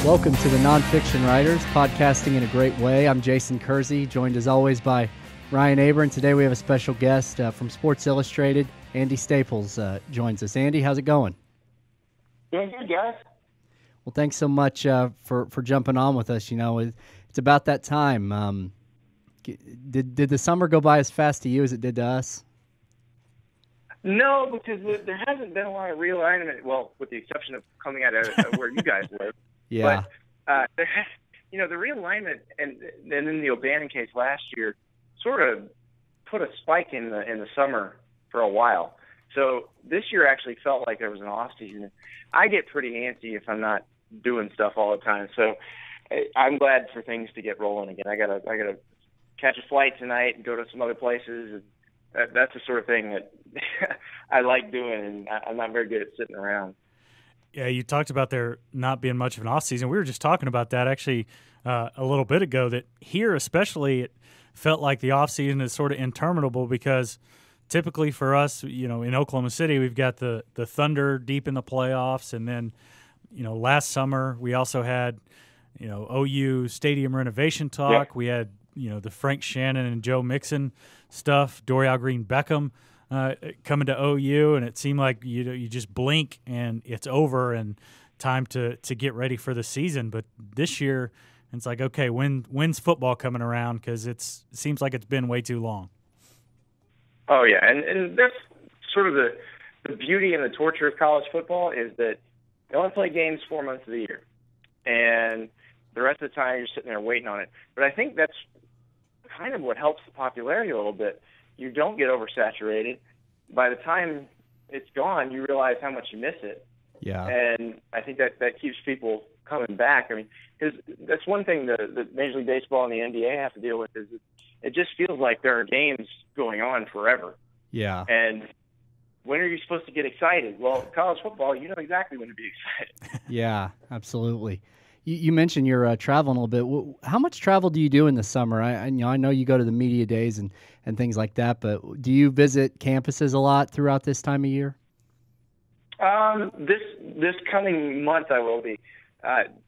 Welcome to the Nonfiction Writers, podcasting in a great way. I'm Jason Kersey, joined as always by Ryan Aber, and today we have a special guest from Sports Illustrated. Andy Staples joins us. Andy, how's it going? Doing good, guys. Well, thanks so much for jumping on with us. You know, it's about that time. Did the summer go by as fast to you as it did to us? No, because there hasn't been a lot of realignment. Well, with the exception of coming out of where you guys live. Yeah. But the realignment and then the O'Bannon case last year sort of put a spike in the summer for a while. So this year actually felt like there was an off season. I get pretty antsy if I'm not doing stuff all the time. So I'm glad for things to get rolling again. I gotta catch a flight tonight and go to some other places. That's the sort of thing that I like doing, and I'm not very good at sitting around. Yeah, you talked about there not being much of an off season. We were just talking about that actually a little bit ago, that here especially it felt like the off season is sort of interminable, because typically for us, you know, in Oklahoma City, we've got the Thunder deep in the playoffs, and then, you know, last summer we also had, you know, OU stadium renovation talk. Yeah. We had, you know, the Frank Shannon and Joe Mixon stuff, Dorial Green Beckham coming to OU, and it seemed like you just blink and it's over and time to get ready for the season. But this year, it's like, okay, when's football coming around? Because it seems like it's been way too long. Oh yeah, and that's sort of the beauty and the torture of college football, is that they only play games 4 months of the year, and the rest of the time you're sitting there waiting on it. But I think that's kind of what helps the popularity a little bit. You don't get oversaturated. By the time it's gone, you realize how much you miss it. Yeah. And I think that keeps people coming back. I mean, because that's one thing that Major League Baseball and the NBA have to deal with, is it just feels like there are games going on forever. Yeah. And when are you supposed to get excited? Well, college football, you know exactly when to be excited. Yeah, absolutely. You mentioned you're traveling a little bit. How much travel do you do in the summer? I know you go to the media days and things like that, but do you visit campuses a lot throughout this time of year? This coming month I will be.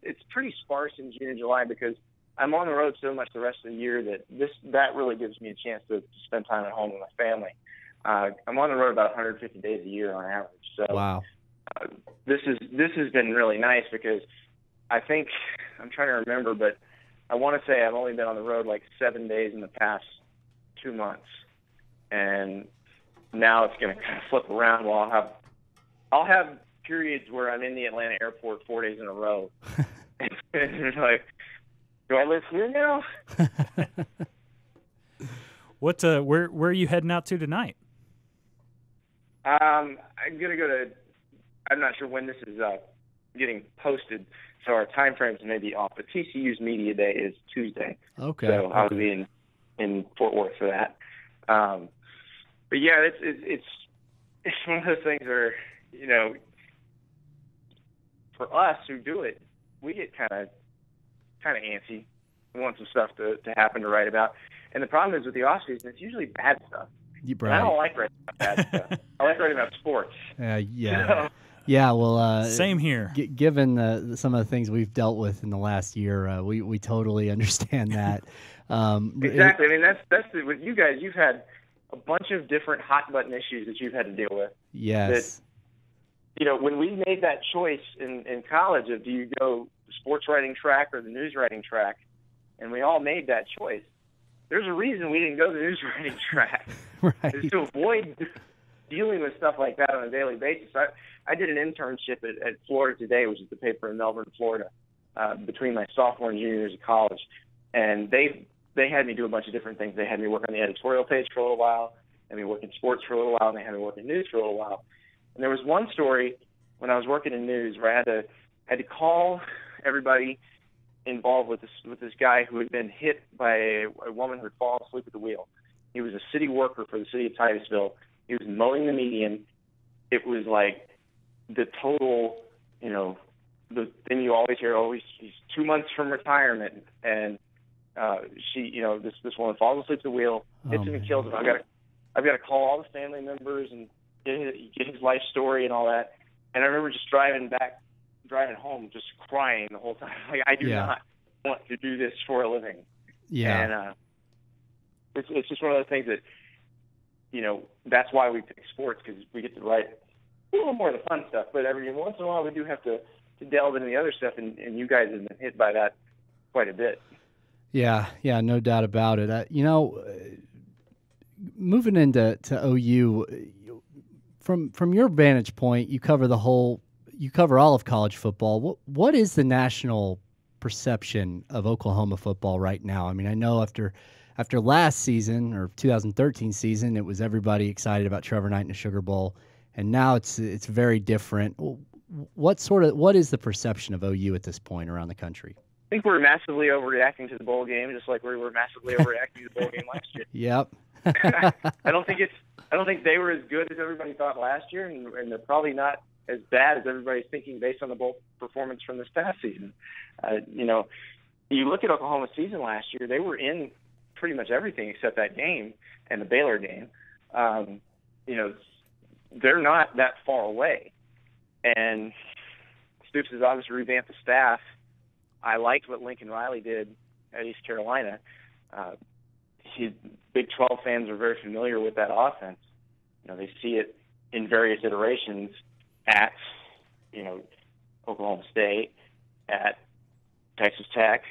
It's pretty sparse in June and July, because I'm on the road so much the rest of the year that really gives me a chance to spend time at home with my family. I'm on the road about 150 days a year on average. So Wow. This has been really nice, because I think, I'm trying to remember, but I want to say I've only been on the road like 7 days in the past 2 months, and now it's going to kind of flip around. Well, I'll have periods where I'm in the Atlanta airport 4 days in a row, and it's like, do I live here now? Where are you heading out to tonight? I'm gonna go to. I'm not sure when this is getting posted, so our time frames may be off. But TCU's media day is Tuesday. Okay. So I'll be in Fort Worth for that. But yeah, it's one of those things where, you know, for us who do it, we get kind of antsy. We want some stuff to happen to write about. And the problem is with the off season, it's usually bad stuff. Right. I don't like writing about bad stuff. I like writing about sports. Yeah. So, Yeah, well, Same here. Given some of the things we've dealt with in the last year, we totally understand that. Exactly. I mean, that's with you guys. You've had a bunch of different hot button issues that you've had to deal with. Yes. That, you know, when we made that choice in college of, do you go sports writing track or the news writing track, and we all made that choice. There's a reason we didn't go the news writing track. Right. It's to avoid dealing with stuff like that on a daily basis. I did an internship at Florida Today, which is the paper in Melbourne, Florida, between my sophomore and junior years of college. And they had me do a bunch of different things. They had me work on the editorial page for a little while, had me work in sports for a little while, and they had me work in news for a little while. And there was one story when I was working in news where I had to call everybody involved with this guy who had been hit by a woman who had fallen asleep at the wheel. He was a city worker for the city of Titusville. He was mowing the median. It was like the total, you know, the thing you always hear, he's 2 months from retirement, and she, you know, this woman falls asleep at the wheel, hits him and kills him. I've got to call all the family members and get his life story and all that. And I remember just driving driving home just crying the whole time. Like, I do not want to do this for a living. Yeah. And it's just one of those things that, that's why we pick sports, because we get to write a little more of the fun stuff. But every once in a while, we do have to delve into the other stuff, and you guys have been hit by that quite a bit. Yeah, no doubt about it. Moving into OU, from your vantage point, you cover all of college football. What is the national perception of Oklahoma football right now? I mean, I know after last season, or 2013 season, it was everybody excited about Trevor Knight in the Sugar Bowl, and now it's very different. What is the perception of OU at this point around the country? I think we're massively overreacting to the bowl game, just like we were massively overreacting to the bowl game last year. Yep. I don't think they were as good as everybody thought last year, and they're probably not as bad as everybody's thinking based on the bowl performance from this past season. You look at Oklahoma's season last year; they were in pretty much everything except that game and the Baylor game. They're not that far away, and Stoops has obviously revamped the staff. I liked what Lincoln Riley did at East Carolina. Big 12 fans are very familiar with that offense. They see it in various iterations at, Oklahoma State, at Texas Tech,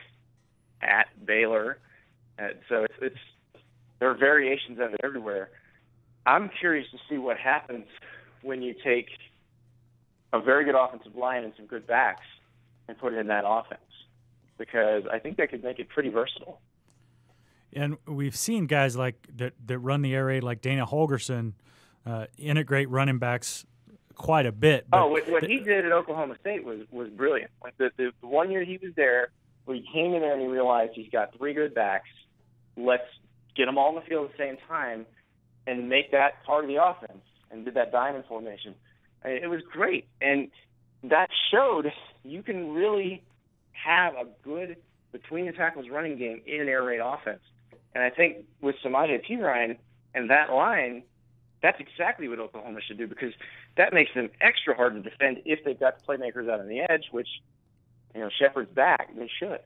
at Baylor. So there are variations of it everywhere. I'm curious to see what happens when you take a very good offensive line and some good backs and put it in that offense, because I think that could make it pretty versatile. And we've seen guys like that run the air raid, like Dana Holgorsen, integrate running backs quite a bit. But what he did at Oklahoma State was brilliant. Like the 1 year he was there, where he came in there and he realized he's got three good backs. Let's get them all in the field at the same time and make that part of the offense, and did that diamond formation. It was great. And that showed you can really have a good between the tackles running game in an air raid offense. And I think with Samaje Perine and that line, that's exactly what Oklahoma should do, because that makes them extra hard to defend if they've got playmakers out on the edge, which, Shepard's back. They should.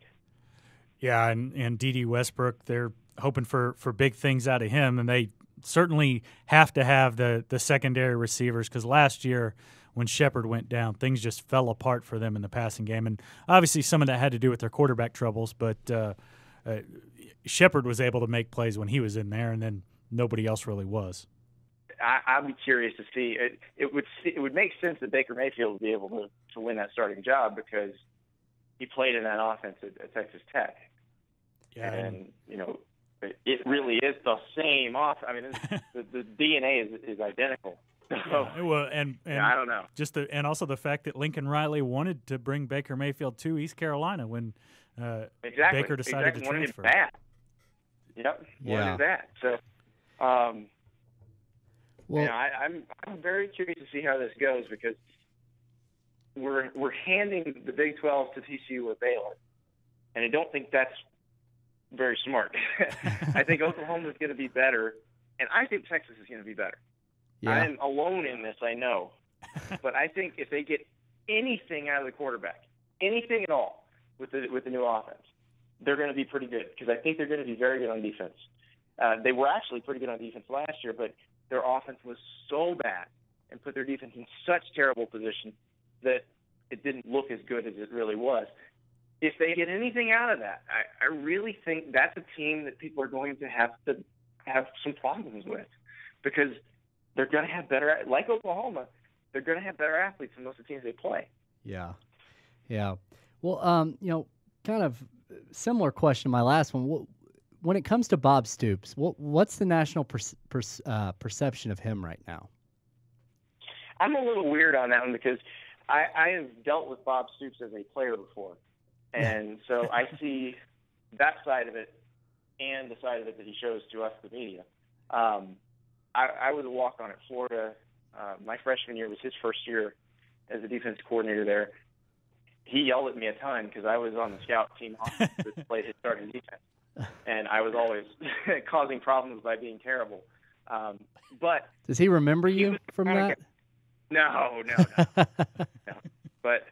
Yeah, and D.D. Westbrook, they're hoping for big things out of him, and they certainly have to have the secondary receivers, because last year when Shepard went down, things just fell apart for them in the passing game. And obviously some of that had to do with their quarterback troubles, but Shepard was able to make plays when he was in there, and then nobody else really was. I'd be curious to see. It would make sense that Baker Mayfield would be able to win that starting job, because he played in that offense at Texas Tech. Yeah, and it really is the same offense. I mean, the DNA is identical. So, well, and I don't know. And also the fact that Lincoln Riley wanted to bring Baker Mayfield to East Carolina when Baker decided to transfer. Wanted that. Yep. Yeah. Wanted that. So, I'm very curious to see how this goes, because we're handing the Big 12 to TCU or Baylor, and I don't think that's very smart. I think Oklahoma is going to be better, and I think Texas is going to be better. Yeah. I'm alone in this, I know. But I think if they get anything out of the quarterback, anything at all with the new offense, they're going to be pretty good, because I think they're going to be very good on defense. They were actually pretty good on defense last year, but their offense was so bad and put their defense in such terrible position that it didn't look as good as it really was. If they get anything out of that, I really think that's a team that people are going to have some problems with, because they're going to have better, like Oklahoma, they're going to have better athletes than most of the teams they play. Yeah. Well, kind of similar question to my last one. When it comes to Bob Stoops, what's the national perception of him right now? I'm a little weird on that one, because I have dealt with Bob Stoops as a player before. And so I see that side of it and the side of it that he shows to us, the media. I was a walk-on at Florida. My freshman year was his first year as a defense coordinator there. He yelled at me a ton because I was on the scout team that played his starting defense. And I was always causing problems by being terrible. But does he remember you from that? No. But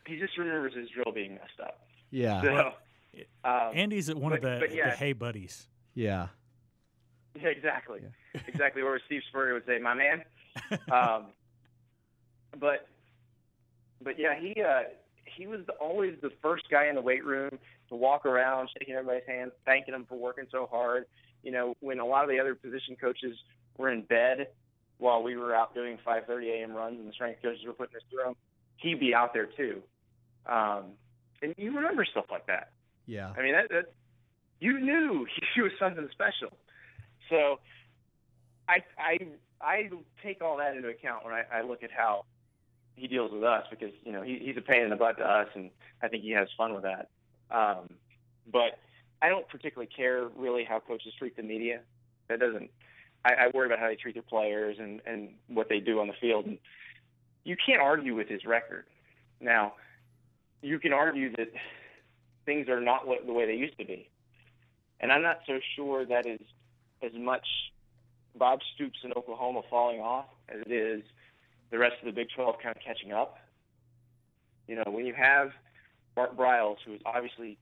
he just remembers his drill being messed up. Yeah. So, Andy's at one of the Hey Buddies. Yeah. Yeah, exactly. Yeah. Exactly where Steve Spurrier would say, "My man." But yeah, he was always the first guy in the weight room to walk around, shaking everybody's hands, thanking them for working so hard. You know, when a lot of the other position coaches were in bed while we were out doing 5:30 a.m. runs and the strength coaches were putting us through them, he'd be out there too. And you remember stuff like that. Yeah. I mean, that you knew he was something special. So I take all that into account when I look at how he deals with us, because, you know, he's a pain in the butt to us, and I think he has fun with that. But I don't particularly care really how coaches treat the media. That doesn't. I worry about how they treat their players and what they do on the field. And you can't argue with his record. Now, you can argue that things are not the way they used to be. And I'm not so sure that is as much Bob Stoops in Oklahoma falling off as it is the rest of the Big 12 kind of catching up. You know, when you have Mark Briles, who is obviously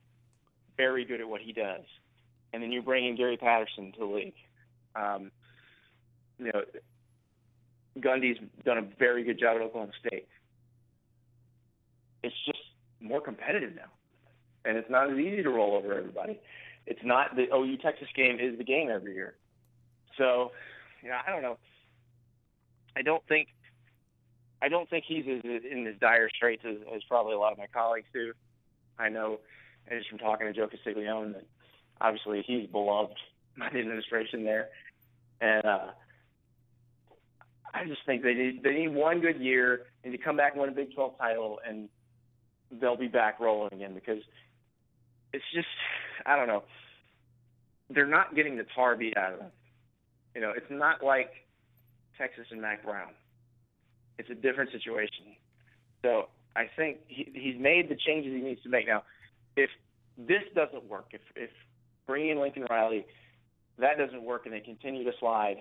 very good at what he does, and then you bring in Gary Patterson to the league. You know, Gundy's done a very good job at Oklahoma State. It's just more competitive now, and it's not as easy to roll over everybody. It's not the OU Texas game is the game every year. So, you know, I don't know. I don't think he's in as dire straits as probably a lot of my colleagues do. I know, and just from talking to Joe Castiglione, that obviously he's beloved by the administration there. And I just think they need one good year and to come back and win a Big 12 title, and they'll be back rolling again, because it's just, I don't know. They're not getting the tar beat out of them. You know, it's not like Texas and Mack Brown. It's a different situation. So I think he's made the changes he needs to make. Now, if this doesn't work, if bringing in Lincoln Riley, that doesn't work and they continue to slide,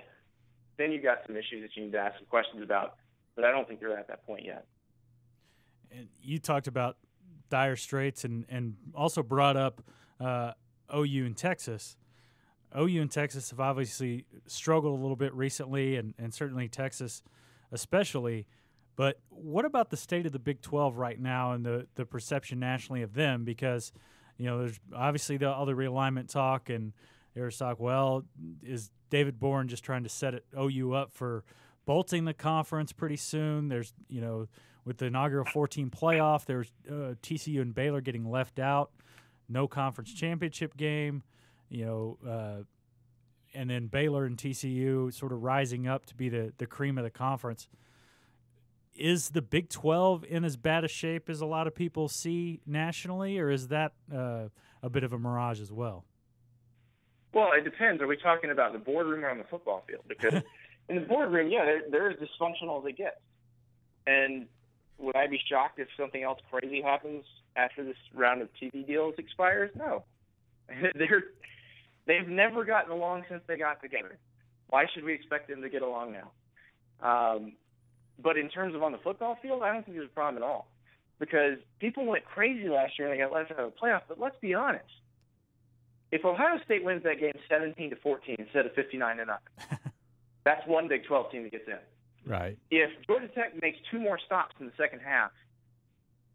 then you've got some issues that you need to ask some questions about. But I don't think they're at that point yet. And you talked about dire straits and also brought up OU and Texas. OU and Texas have obviously struggled a little bit recently, and certainly Texas especially. But what about the state of the Big 12 right now and the perception nationally of them? Because, you know, there's obviously all the realignment talk, and there's talk, well, is David Bourne just trying to set OU up for bolting the conference pretty soon? There's, you know, with the inaugural 14 playoff, there's TCU and Baylor getting left out, no conference championship game, you know, and then Baylor and TCU sort of rising up to be the cream of the conference. Is the Big 12 in as bad a shape as a lot of people see nationally, or is that a bit of a mirage as well? Well, it depends. Are we talking about the boardroom or on the football field? Because in the boardroom, yeah, they're as dysfunctional as it gets. And would I be shocked if something else crazy happens after this round of TV deals expires? No. They've never gotten along since they got together. Why should we expect them to get along now? But in terms of on the football field, I don't think there's a problem at all. Because people went crazy last year and they got left out of the playoffs. But let's be honest. If Ohio State wins that game 17-14 instead of 59-0, that's one Big 12 team that gets in. Right. If Georgia Tech makes two more stops in the second half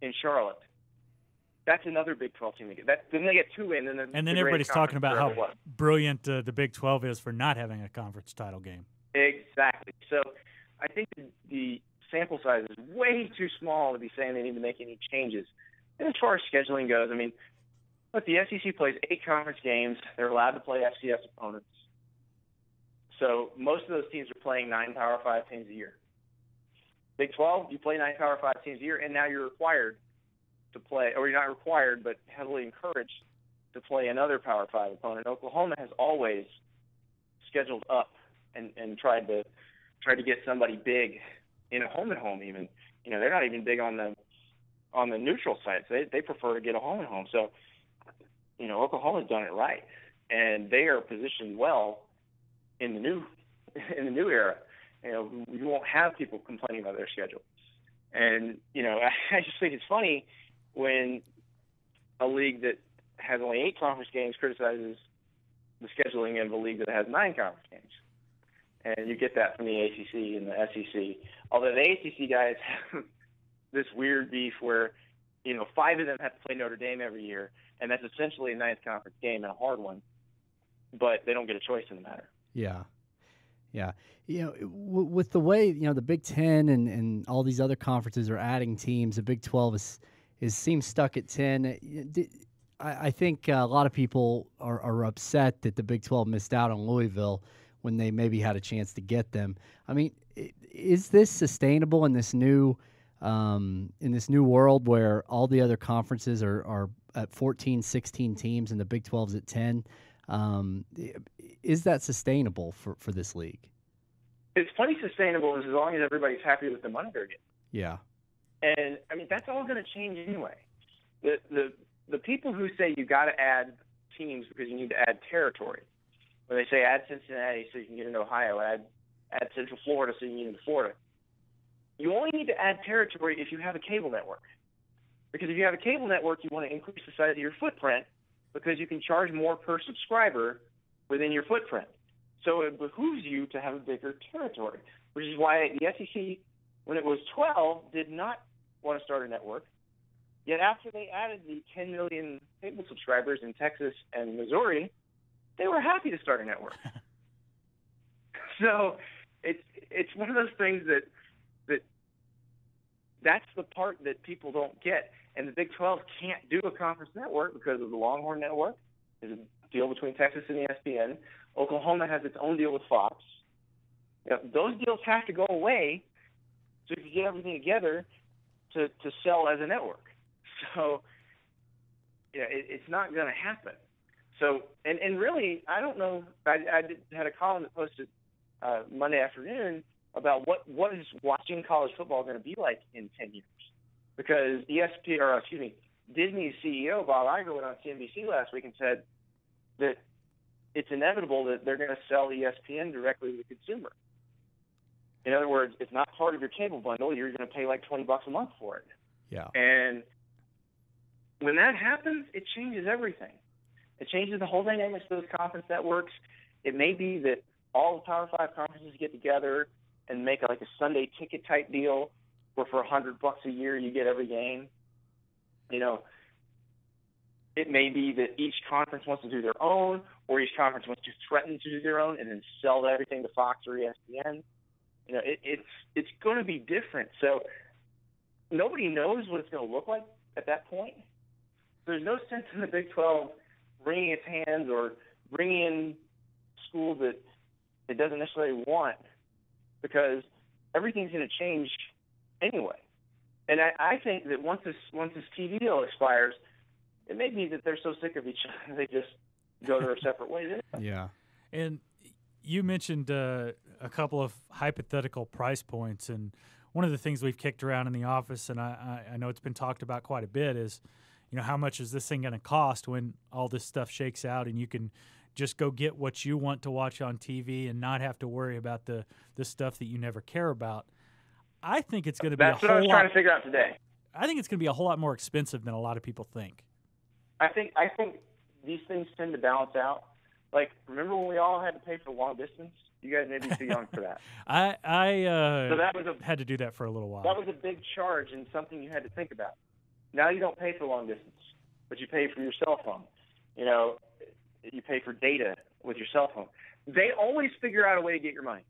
in Charlotte, that's another Big 12 team to get. Then they get two in, and then everybody's talking about how brilliant the Big 12 is for not having a conference title game. Exactly. So I think the sample size is way too small to be saying they need to make any changes. And as far as scheduling goes, I mean, look, the SEC plays 8 conference games. They're allowed to play FCS opponents. So most of those teams are playing 9 Power 5 teams a year. Big 12, you play 9 Power 5 teams a year, and now you're required to play, or you're not required, but heavily encouraged to play another Power 5 opponent. Oklahoma has always scheduled up and tried to get somebody big in a home and home. Even, you know, they're not even big on the neutral sites. They prefer to get a home and home. So, you know, Oklahoma's done it right, and they are positioned well in the new era. You know, you won't have people complaining about their schedule. And, I just think it's funny when a league that has only 8 conference games criticizes the scheduling of a league that has 9 conference games. And you get that from the ACC and the SEC. Although the ACC guys have this weird beef where, 5 of them have to play Notre Dame every year, and that's essentially a 9th conference game and a hard one. But they don't get a choice in the matter. Yeah. Yeah. With the way, the Big Ten and all these other conferences are adding teams, the Big 12 seems stuck at 10. I think a lot of people are upset that the Big 12 missed out on Louisville when they maybe had a chance to get them. I mean, is this sustainable in this new world where all the other conferences are at 14, 16 teams and the Big 12's at 10? Is that sustainable for this league? It's plenty sustainable as long as everybody's happy with the money they're getting. Yeah. And I mean, that's all going to change anyway. The people who say you got to add teams because you need to add territory, when they say add Cincinnati so you can get into Ohio, add Central Florida so you can get into Florida, you only need to add territory if you have a cable network. Because if you have a cable network, you want to increase the size of your footprint because you can charge more per subscriber within your footprint. So it behooves you to have a bigger territory, which is why the SEC, when it was 12, did not want to start a network. Yet after they added the 10 million cable subscribers in Texas and Missouri, they were happy to start a network. So it's one of those things that's the part that people don't get. And the Big 12 can't do a conference network because of the Longhorn Network. There's a deal between Texas and ESPN. Oklahoma has its own deal with Fox. Those deals have to go away so you can get everything together to sell as a network. So, it's not going to happen. So, and really, I don't know. I had a column that posted Monday afternoon about what is watching college football going to be like in 10 years. Because Disney's CEO, Bob Iger, went on CNBC last week and said that it's inevitable that they're going to sell ESPN directly to the consumer. In other words, it's not part of your cable bundle. You're going to pay like $20 a month for it. Yeah. And when that happens, it changes everything. It changes the whole dynamics of those conference networks. It may be that all the Power 5 conferences get together and make like a Sunday ticket type deal where for $100 a year you get every game. It may be that each conference wants to do their own, or each conference wants to threaten to do their own and then sell everything to Fox or ESPN. It's going to be different. So nobody knows what it's going to look like at that point. There's no sense in the Big 12 wringing its hands or bringing in schools that it doesn't necessarily want, because everything's going to change anyway. And I think that once this TV deal expires, it may be that they're so sick of each other they just go their separate ways. Yeah. And you mentioned a couple of hypothetical price points, and one of the things we've kicked around in the office, and I know it's been talked about quite a bit, is how much is this thing going to cost when all this stuff shakes out and you can just go get what you want to watch on TV and not have to worry about the stuff that you never care about. I think it's going to be That's what I was trying to figure out today. I think it's going to be a whole lot more expensive than a lot of people think. I think these things tend to balance out. Like, remember when we all had to pay for long distance? You guys may be too young for that. So that was had to do that for a little while. That was a big charge and something you had to think about. Now you don't pay for long distance, but you pay for your cell phone. You pay for data with your cell phone. They always figure out a way to get your money.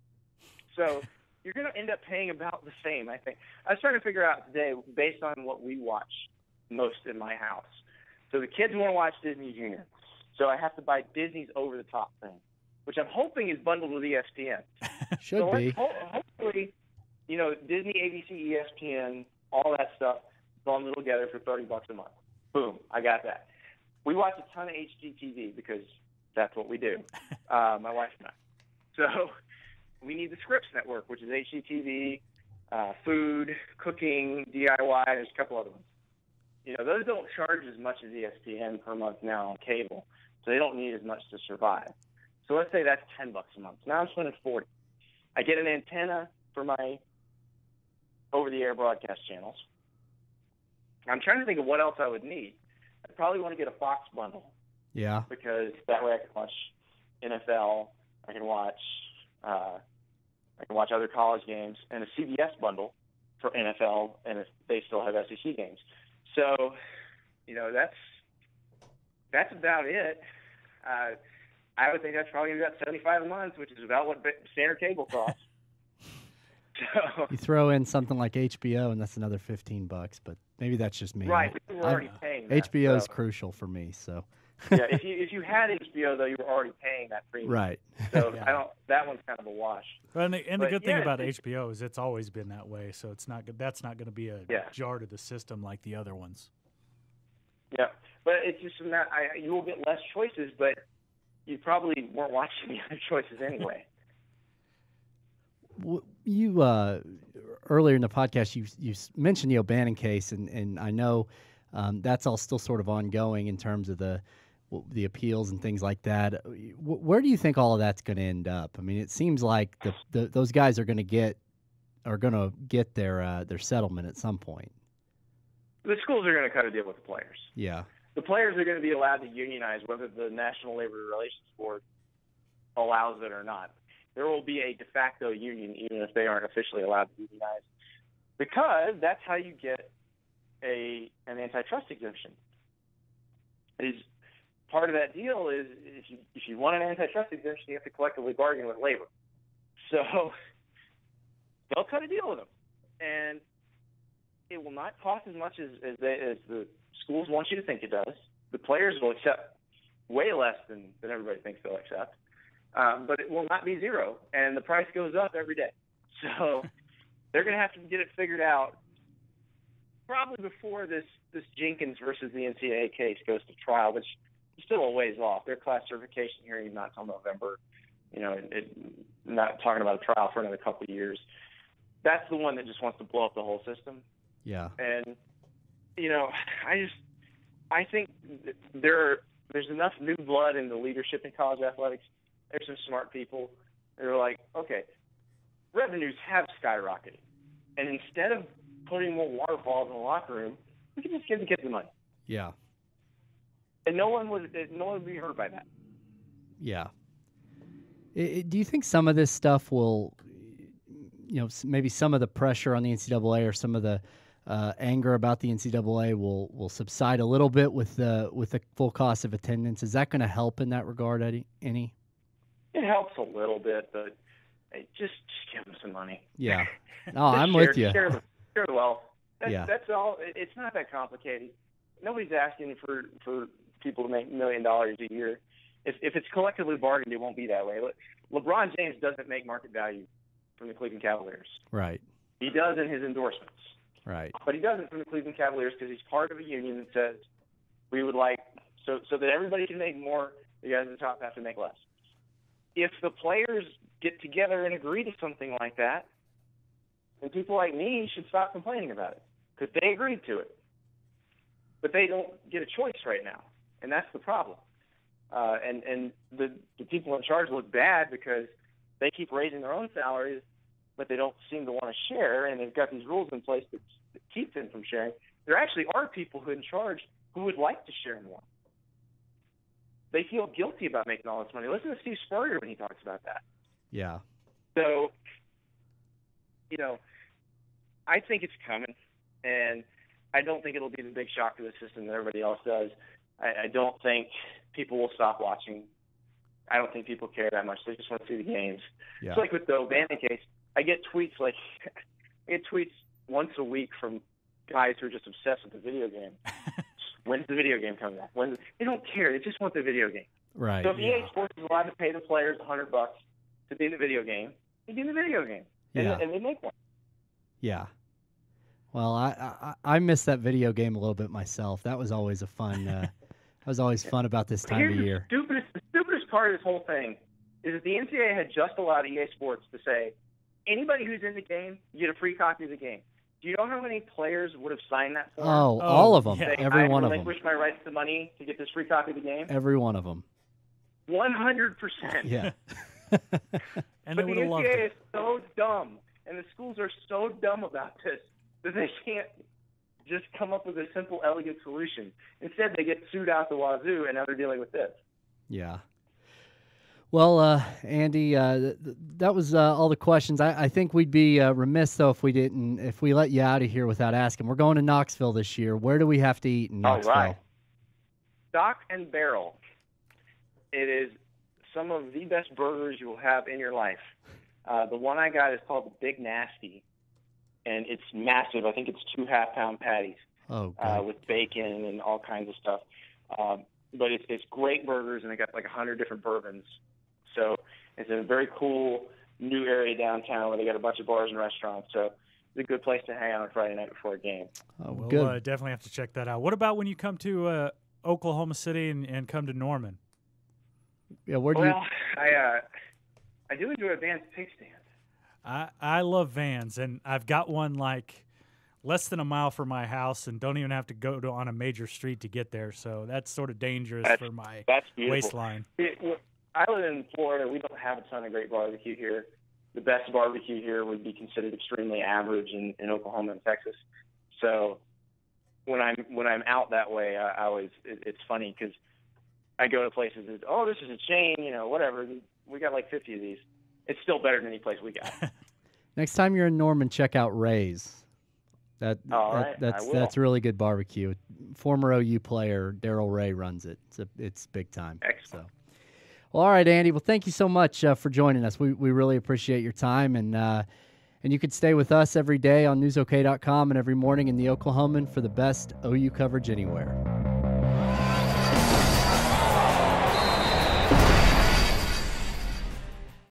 So you're going to end up paying about the same, I think. I was trying to figure out today based on what we watch most in my house. So the kids want to watch Disney Junior. So I have to buy Disney's over-the-top thing, which I'm hoping is bundled with ESPN. Should be. Hopefully, Disney, ABC, ESPN, all that stuff bundled together for $30 a month. Boom, I got that. We watch a ton of HGTV because that's what we do, my wife and I. So we need the Scripps Network, which is HGTV, food, cooking, DIY. There's a couple other ones. Those don't charge as much as ESPN per month now on cable, so they don't need as much to survive. So let's say that's $10 a month. Now I'm spending $40. I get an antenna for my over-the-air broadcast channels. I'm trying to think of what else I would need. I'd probably want to get a Fox bundle. Yeah. Because that way I can watch NFL, I can watch other college games, and a CBS bundle for NFL, and if they still have SEC games. So, that's about it. I would think that's probably about $75 a month, which is about what standard cable costs. So, you throw in something like HBO, and that's another $15. But maybe that's just me. Right, we're already paying that. HBO is crucial for me. So. Yeah, if you had HBO though, you were already paying that premium. Right. So that one's kind of a wash. And the good thing about HBO is it's always been that way. So it's not good. That's not going to be a jar to the system like the other ones. Yeah, but it's just not. You will get less choices, but you probably weren't watching the other choices anyway. You earlier in the podcast, you mentioned the O'Bannon case, and I know that's all still sort of ongoing in terms of the appeals and things like that. Where do you think all of that's going to end up? I mean, it seems like those guys are going to get their settlement at some point. The schools are going to cut a deal with the players. Yeah. The players are going to be allowed to unionize whether the National Labor Relations Board allows it or not. There will be a de facto union even if they aren't officially allowed to unionize, because that's how you get an antitrust exemption. Is part of that deal is if you want an antitrust exemption, you have to collectively bargain with labor. So they'll cut a deal with them, and it will not cost as much as the schools want you to think it does. The players will accept way less than everybody thinks they'll accept, but it will not be zero, and the price goes up every day. So they're going to have to get it figured out probably before this Jenkins versus the NCAA case goes to trial, which is still a ways off. Their class certification hearing is not until November. Not talking about a trial for another couple of years. That's the one that just wants to blow up the whole system. Yeah. And I think there's enough new blood in the leadership in college athletics. There's some smart people that are like, okay, revenues have skyrocketed, and instead of putting more waterfalls in the locker room, we can just give the kids the money. Yeah. And no one would be hurt by that. Yeah. Do you think some of this stuff will, maybe some of the pressure on the NCAA or some of the anger about the NCAA will subside a little bit with the full cost of attendance? Is that going to help in that regard, any? It helps a little bit, but just give them some money. Yeah. No, I'm with you. Share the wealth. That's all. It's not that complicated. Nobody's asking for people to make $1 million a year. If it's collectively bargained, it won't be that way. LeBron James doesn't make market value from the Cleveland Cavaliers. Right. He does in his endorsements. Right. But he doesn't from the Cleveland Cavaliers because he's part of a union that says we would like so that everybody can make more, the guys at the top have to make less. If the players get together and agree to something like that, then people like me should stop complaining about it because they agreed to it. But they don't get a choice right now, and that's the problem. And the people in charge look bad because they keep raising their own salaries, but they don't seem to want to share, and they've got these rules in place that keep them from sharing. There actually are people who are in charge who would like to share more. They feel guilty about making all this money. Listen to Steve Spurrier when he talks about that. Yeah. So, I think it's coming, and I don't think it'll be the big shock to the system that everybody else does. I don't think people will stop watching. I don't think people care that much. They just want to see the games. Yeah. It's like with the O'Bannon case. I get tweets once a week from guys who are just obsessed with the video game. When's the video game coming back? They don't care. They just want the video game. Right. So if EA Sports is allowed to pay the players $100 to be in the video game, they do the video game. Yeah. And they make one. Yeah. Well, I miss that video game a little bit myself. That was always a fun. That was always fun about this time of year. The stupidest part of this whole thing is that the NCAA had just allowed EA Sports to say anybody who's in the game, you get a free copy of the game. Do you know how many players would have signed that form? Oh, all of them. Yeah. Every one of them. I relinquish my rights to money to get this free copy of the game. Every one of them. 100%. Yeah. And But they the would have loved NCAA it. is so dumb And the schools are so dumb about this that they can't just come up with a simple, elegant solution. Instead, they get sued out the wazoo, and now they're dealing with this. Yeah. Well, Andy, that was all the questions. I think we'd be remiss though if we let you out of here without asking. We're going to Knoxville this year. Where do we have to eat in Knoxville? All right. Stock and Barrel. It is some of the best burgers you will have in your life. The one I got is called the Big Nasty, and it's massive. I think it's 2 half-pound patties with bacon and all kinds of stuff. But it's great burgers, and they got like 100 different bourbons. So it's a very cool new area downtown where they got a bunch of bars and restaurants. So it's a good place to hang out on Friday night before a game. Oh, we'll good. Definitely have to check that out. What about when you come to Oklahoma City and come to Norman? Yeah, where do I do enjoy a Vans pig stand. I love Vans, and I've got one like less than a mile from my house, and don't even have to go on a major street to get there. So that's sort of dangerous for my waistline. I live in Florida. We don't have a ton of great barbecue here. The best barbecue here would be considered extremely average in Oklahoma and Texas. So when I'm out that way, it's funny because I go to places that, this is a chain, whatever. We got like 50 of these. It's still better than any place we got. Next time you're in Norman, check out Ray's. That's really good barbecue. Former OU player Darryl Ray runs it. It's big time. Excellent. So. Well, all right, Andy. Well, thank you so much for joining us. We really appreciate your time, and you can stay with us every day on newsok.com and every morning in the Oklahoman for the best OU coverage anywhere.